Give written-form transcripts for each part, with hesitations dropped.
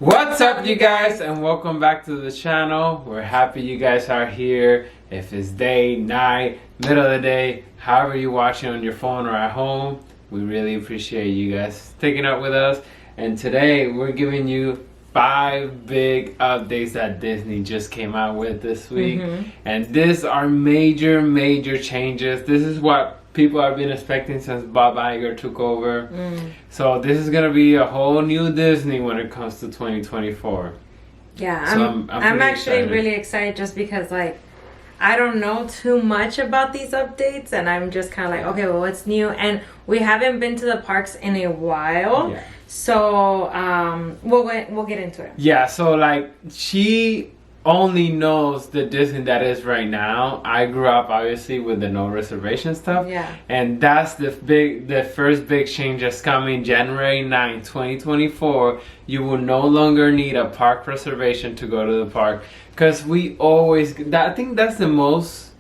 What's up, you guys, and welcome back to the channel. We're happy you guys are here. If it's day, night, middle of the day, however you're watching on your phone or at home, we really appreciate you guys sticking up with us. And today we're giving you 5 big updates that Disney just came out with this week. And these are major changes. This is what people have been expecting since Bob Iger took over. So this is gonna be a whole new Disney when it comes to 2024. Yeah, So I'm actually excited. really excited just because I don't know too much about these updates, and I'm just kind of like, okay, well, what's new? And we haven't been to the parks in a while, so we'll get into it. Yeah, so like she only knows the Disney that is right now. I grew up obviously with the no reservation stuff. Yeah. And that's the first big change that's coming January 9, 2024. You will no longer need a park reservation to go to the park. Because we always, I think that's the most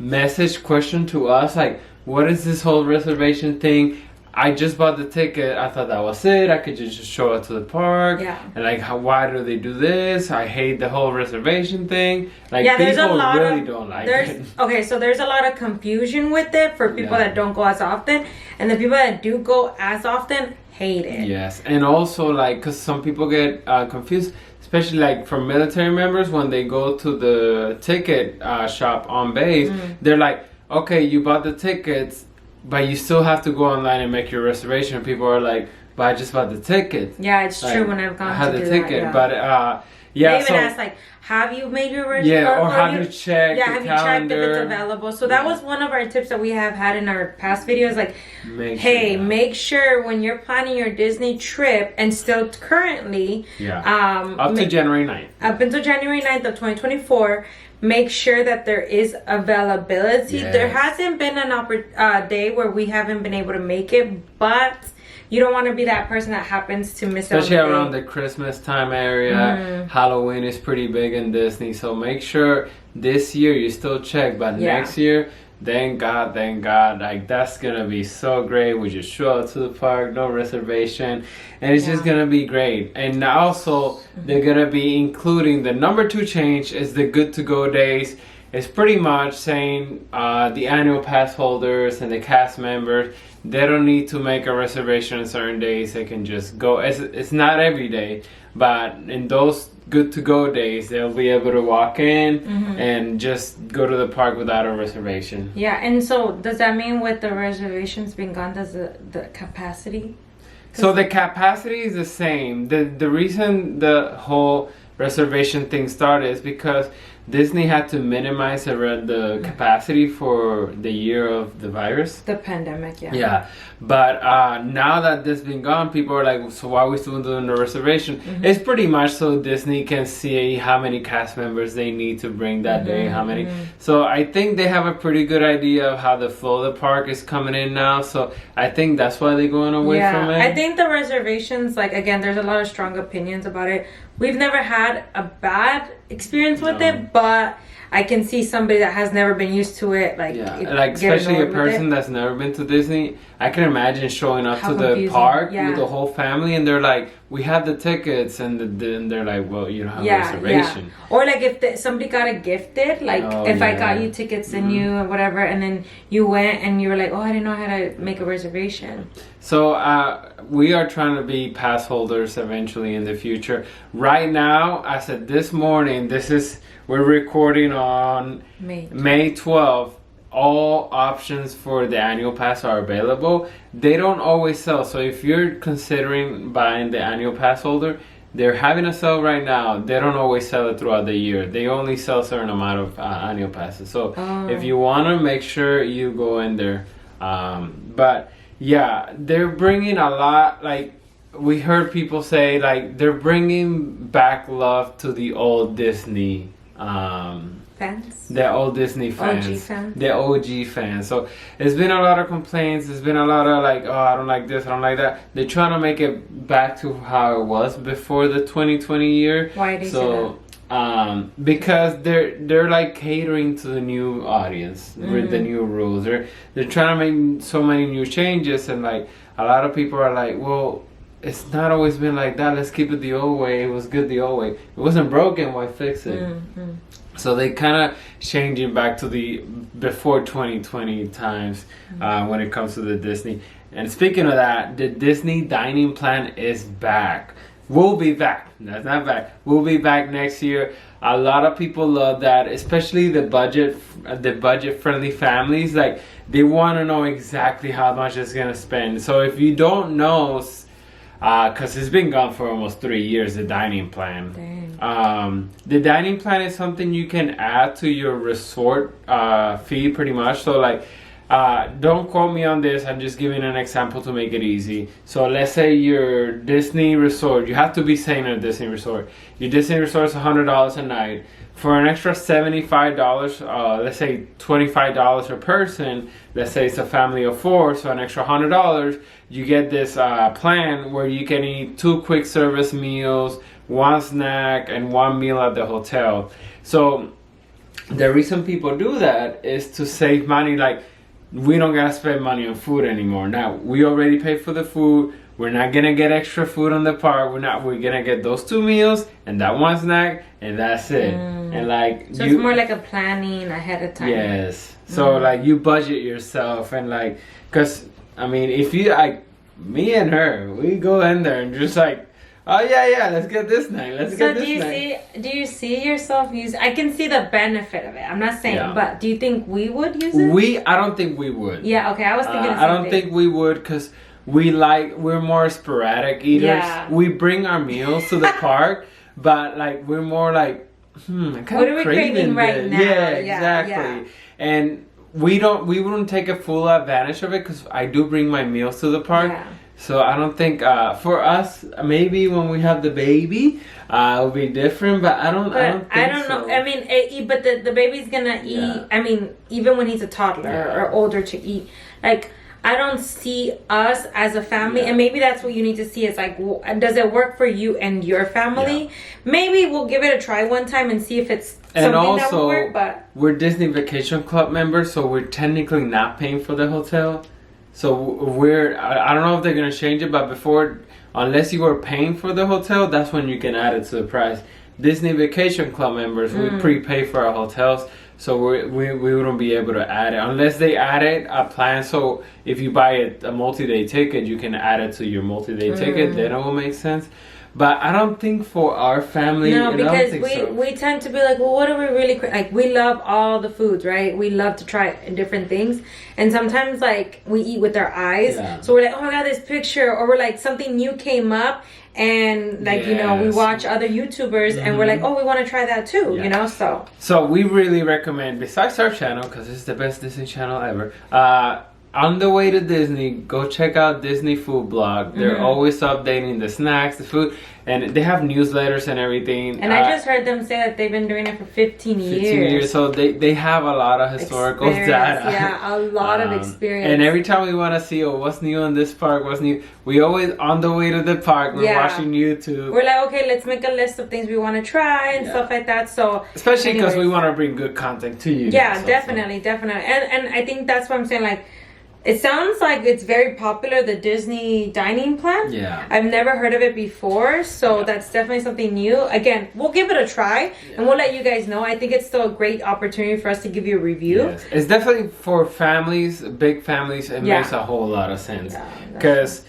message question to us. Like, what is this whole reservation thing? I just bought the ticket. I thought that was it. I could just show up to the park. Yeah. And like, why do they do this? I hate the whole reservation thing. Like, Yeah, there's a people lot really of, don't like there's, it. Okay, so there's a lot of confusion with it for people that don't go as often, and the people that do go as often hate it. Yes, and also like, cause some people get confused, especially like from military members when they go to the ticket shop on base. They're like, okay, you bought the tickets, but you still have to go online and make your reservation. People are like, but I just bought the ticket. Yeah, it's Like, true when I've gone I had to the do ticket, that, but yeah. They even So ask like, have you made your reservation? yeah, or have you checked Yeah, the have you checked if it's calendar? available? So that was one of our tips that we have had in our past videos. Like, Make sure. make sure when you're planning your Disney trip, and still currently, up to January 9th. up until January 9th of 2024, make sure that there is availability. Yes. There hasn't been an day where we haven't been able to make it, but you don't want to be that person that happens to miss out. Especially around the Christmas time area. Halloween is pretty big in Disney, so make sure this year you still check, but next year, thank God, like that's gonna be so great. We just show up to the park, no reservation, and it's just gonna be great. And also they're gonna be including the number 2 change is the good to go days. It's pretty much saying the annual pass holders and the cast members, they don't need to make a reservation on certain days. They can just go. It's not every day, but in those good to go days, they'll be able to walk in and just go to the park without a reservation. Yeah, and so does that mean with the reservations being gone, does the capacity? So the capacity is the same. The reason the whole reservation thing started is because Disney had to minimize the capacity for the year of the virus. The pandemic, Yeah, but now that this been gone, people are like, so why are we still doing the reservation? It's pretty much so Disney can see how many cast members they need to bring that day, how many. So I think they have a pretty good idea of how the flow of the park is coming in now. So I think that's why they're going away from it. I think the reservations, like, again, there's a lot of strong opinions about it. We've never had a bad experience with it, but I can see somebody that has never been used to it, like especially a person that's never been to Disney. I can imagine showing up to the park with the whole family, and they're like, "We have the tickets," and then they're like, "Well, you don't have a reservation." Or like if somebody got it gifted, like if I got you tickets and you or whatever, and then you went and you were like, "Oh, I didn't know how to make a reservation." So we are trying to be pass holders eventually in the future. Right now, I said this morning, we're recording on May 12th. All options for the annual pass are available. They don't always sell. So if you're considering buying the annual pass holder, they're having a sale right now. They don't always sell it throughout the year. They only sell a certain amount of annual passes. So if you want to, make sure you go in there. But yeah, they're bringing a lot. Like, we heard people say, like, they're bringing back love to the old Disney fans, the old Disney fans, OG fans, the OG fans. So it's been a lot of complaints. There's been a lot of like, oh, I don't like this, I don't like that. They're trying to make it back to how it was before the 2020 year. Why do you say that? Because they're like catering to the new audience with the new rules. They're trying to make so many new changes, and like a lot of people are like, well, it's not always been like that. Let's keep it the old way. It was good the old way. It wasn't broken. Why fix it? Mm-hmm. So they kind of changing back to the before 2020 times when it comes to the Disney. And speaking of that, the Disney dining plan is back. We'll be back. That's not back. We'll be back next year. A lot of people love that, especially the budget friendly families. Like, they want to know exactly how much it's gonna spend. So if you don't know, because it's been gone for almost 3 years, the dining plan. The dining plan is something you can add to your resort fee, pretty much. So like, don't quote me on this. I'm just giving an example to make it easy. So let's say your Disney resort, you have to be staying at a Disney resort. Your Disney resort is $100 a night. For an extra $75, let's say $25 per person, let's say it's a family of 4, so an extra $100, you get this plan where you can eat 2 quick service meals, 1 snack, and 1 meal at the hotel. So the reason people do that is to save money. Like, we don't gotta spend money on food anymore. Now, we already pay for the food. We're not gonna get extra food on the park. We're gonna get those 2 meals and that 1 snack, and that's it. And like, so it's more like a planning ahead of time. Yes. So like, you budget yourself, and like, cause I mean, if you like, me and her, we go in there and just like, oh yeah, let's get this night. Let's get this night. Do you see yourself use? I can see the benefit of it. I'm not saying, but do you think we would use it? I don't think we would. Yeah. Okay. I was thinking. I don't think we would, cause we're more sporadic eaters. Yeah. We bring our meals to the park, but like, we're more like, what are we craving right now? Yeah, exactly. Yeah. And we wouldn't take a full advantage of it, because I do bring my meals to the park. Yeah. So I don't think for us, maybe when we have the baby, it'll be different. But I don't know. I mean, but the baby's gonna eat. Yeah. I mean, even when he's a toddler or older to eat, like, I don't see us as a family, and maybe that's what you need to see. Is like, does it work for you and your family? Yeah. Maybe we'll give it a try one time and see if it's something that will work. But we're Disney Vacation Club members, so we're technically not paying for the hotel. So I don't know if they're gonna change it, but before, unless you were paying for the hotel, that's when you can add it to the price. Disney Vacation Club members, we prepay for our hotels. So we wouldn't be able to add it unless they added a plan. So if you buy a multi-day ticket, you can add it to your multi-day ticket. Then it will make sense. But I don't think for our family. No, because we tend to be like, well, what are we really like? We love all the foods, right? We love to try different things, and sometimes like we eat with our eyes. Yeah. So we're like, oh my god, this picture, or we're like, something new came up. And like, you know, we watch other YouTubers and we're like, oh, we want to try that too, you know. So we really recommend, besides our channel, because it's the best Disney channel ever, on the way to Disney, go check out Disney Food Blog. They're always updating the snacks, the food, and they have newsletters and everything. And I just heard them say that they've been doing it for 15 years. So they have a lot of historical data. Yeah, a lot of experience. And every time we want to see, what's new in this park, what's new, we always, on the way to the park, we're watching YouTube. We're like, okay, let's make a list of things we want to try and stuff like that. So especially because we want to bring good content to you. Yeah, definitely. And I think that's what I'm saying, like, it sounds like it's very popular, the Disney dining plan. Yeah. I've never heard of it before, so that's definitely something new. Again, we'll give it a try, and we'll let you guys know. I think it's still a great opportunity for us to give you a review. Yes. It's definitely for families, big families. It makes a whole lot of sense. Because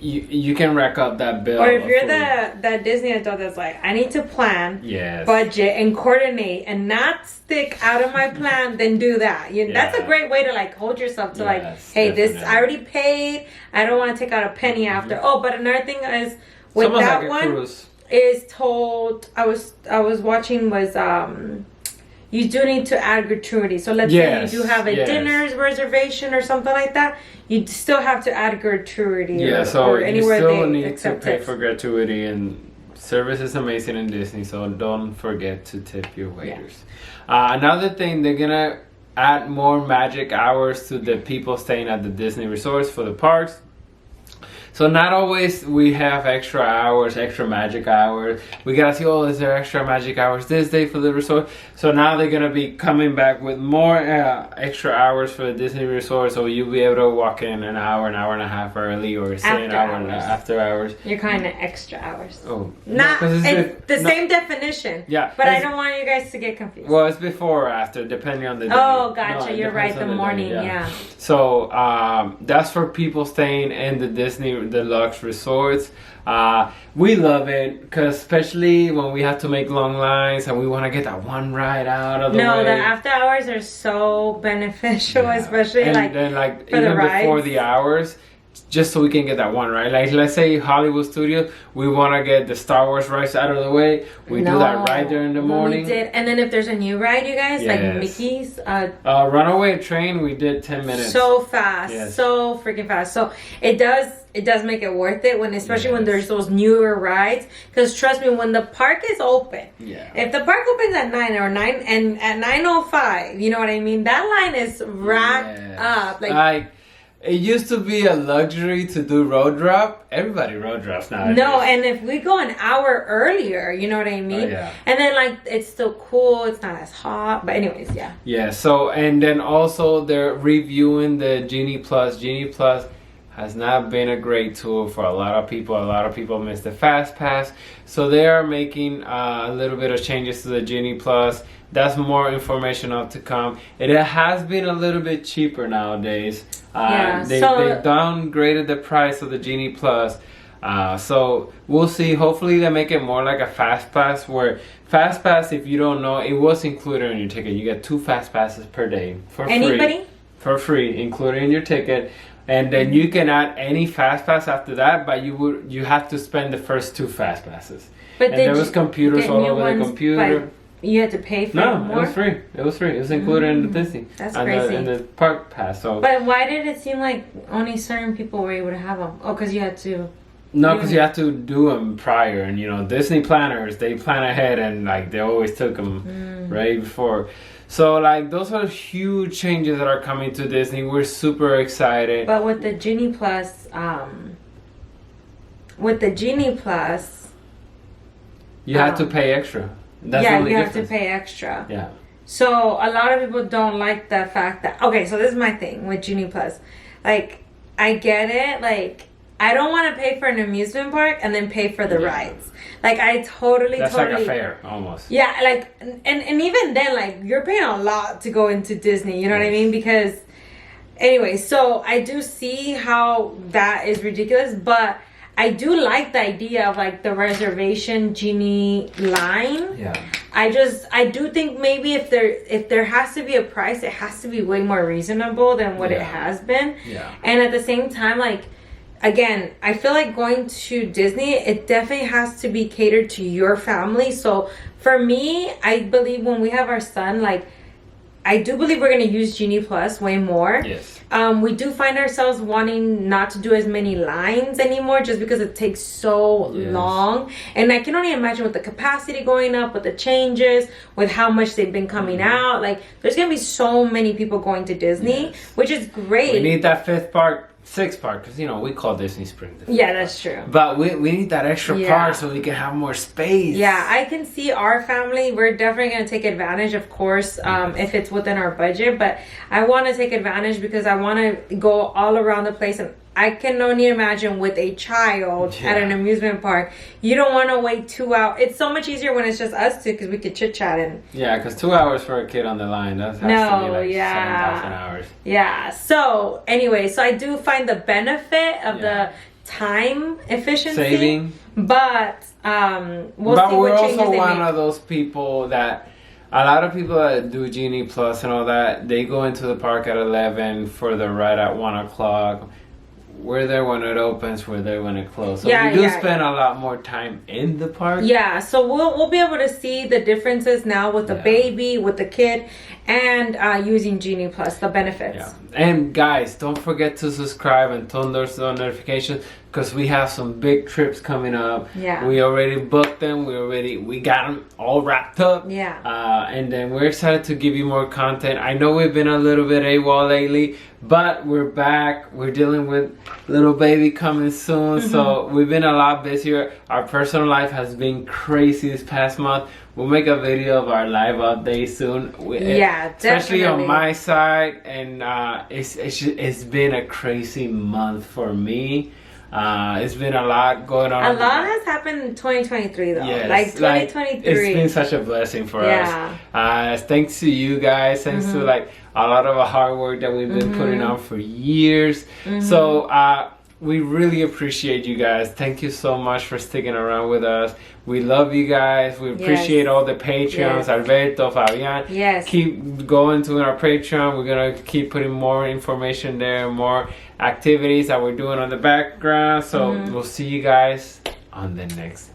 you can rack up that bill. Or if you're that Disney adult that's like, I need to plan, budget, and coordinate, and not stick out of my plan, then do that. That's a great way to like hold yourself to like, hey, this I already paid. I don't want to take out a penny after. Oh, but another thing is with that one is told. I was watching was you do need to add gratuity. So let's say you do have a dinner's reservation or something like that. You still have to add gratuity. Or anywhere you still need to pay for gratuity, and service is amazing in Disney, so don't forget to tip your waiters. Another thing, they're gonna add more magic hours to the people staying at the Disney resorts for the parks. So not always we have extra hours, extra magic hours. We gotta see, is there extra magic hours this day for the resort? So now they're gonna be coming back with more extra hours for the Disney resort. So you'll be able to walk in an hour and a half early, or say an hour after hours. You're calling it extra hours. Oh, not it's the same definition. Yeah, but I don't want you guys to get confused. Well, it's before or after, depending on the day. Oh, gotcha. You're right. The morning, yeah. So that's for people staying in the Disney Deluxe resorts. We love it, because especially when we have to make long lines and we want to get that one ride out of the way. No, the after hours are so beneficial, especially and then, for even before the hours, just so we can get that one ride. Like, let's say Hollywood Studios, we want to get the Star Wars rides out of the way. We do that right there in the morning. We did, and then if there's a new ride, you guys, like Mickey's, Runaway Train, we did 10 minutes. So fast, so freaking fast. So it does make it worth it, especially when there's those newer rides. Because trust me, when the park is open, if the park opens at 9 and at 9:05, you know what I mean, that line is racked up. Like it used to be a luxury to do road drop. Everybody road drops nowadays. No, and if we go an hour earlier, you know what I mean? And then it's still cool, it's not as hot. But anyways, Yeah, so, and then also they're reviewing the Ginei Plus. Ginei Plus has not been a great tool for a lot of people. A lot of people miss the Fast Pass. So they are making a little bit of changes to the Ginei Plus. That's more information up to come. It has been a little bit cheaper nowadays. They downgraded the price of the Ginei Plus. So we'll see. Hopefully they make it more like a Fast Pass, where Fast Pass, if you don't know, it was included in your ticket. You get 2 Fast Passes per day for free. For free, included in your ticket. And then you can add any Fast Pass after that, but you have to spend the first 2 Fast Passes. But and there was computers all over the computer. You had to pay for more? No, it was free. It was free. It was included in the Disney. That's crazy. In the park pass. So. But why did it seem like only certain people were able to have them? Oh, because you had to... No, because you have to do them prior. And, Disney planners, they plan ahead, and, they always took them right before. So, those are huge changes that are coming to Disney. We're super excited. But with the Ginei Plus, you have to pay extra. That's you have to pay extra. Yeah. So a lot of people don't like the fact that, okay, so this is my thing with Ginei Plus. I get it. I don't want to pay for an amusement park and then pay for the rides. I totally That's like a fair, almost. Yeah, and even then, you're paying a lot to go into Disney, you know what I mean? Because, anyway, so I do see how that is ridiculous, but I do like the idea of the reservation Ginei line. Yeah. I do think maybe if there has to be a price, it has to be way more reasonable than what it has been. Yeah. And at the same time, again, I feel like going to Disney, it definitely has to be catered to your family. So for me, I believe when we have our son, I do believe we're going to use Ginei Plus way more. Yes. We do find ourselves wanting not to do as many lines anymore just because it takes so long. And I can only imagine with the capacity going up, with the changes, with how much they've been coming out. There's going to be so many people going to Disney, which is great. We need that 6th park, because we call Disney Springs. Yeah, that's true. But we need that extra park so we can have more space. Yeah, I can see our family. We're definitely going to take advantage, of course, if it's within our budget. But I want to take advantage because I want to go all around the place. And I can only imagine with a child at an amusement park, you don't want to wait 2 hours. It's so much easier when it's just us two because we could chit chat and. Yeah, because 2 hours for a kid on the line, that has to be 7,000 hours. Yeah. So anyway, I do find the benefit of the time efficiency saving, but we'll see what changes they make. But we're also one of those people that. A lot of people that do Ginei Plus and all that, they go into the park at 11 for the ride at 1 o'clock. We're there when it opens, we're there when it closes. So we do spend a lot more time in the park. Yeah, so we'll be able to see the differences now with the baby, with the kid, and using Ginei Plus, the benefits. Yeah. And guys, don't forget to subscribe and turn those notifications, because we have some big trips coming up. Yeah. We already booked them. We got them all wrapped up. Yeah. And then we're excited to give you more content. I know we've been a little bit AWOL lately, but we're back. We're dealing with little baby coming soon, so we've been a lot busier. Our personal life has been crazy this past month. We'll make a video of our live update soon. Yeah, especially definitely. on my side, and it's been a crazy month for me. It's been a lot going on. A lot has happened in 2023 though. Yes, like 2023. it's been such a blessing for us. Thanks to you guys. Thanks to like a lot of the hard work that we've been putting on for years. So we really appreciate you guys. Thank you so much for sticking around with us. We love you guys. We appreciate all the Patreons. Alberto, Fabian. Yes. Keep going to our Patreon. We're going to keep putting more information there, more activities that we're doing on the background. So we'll see you guys on the next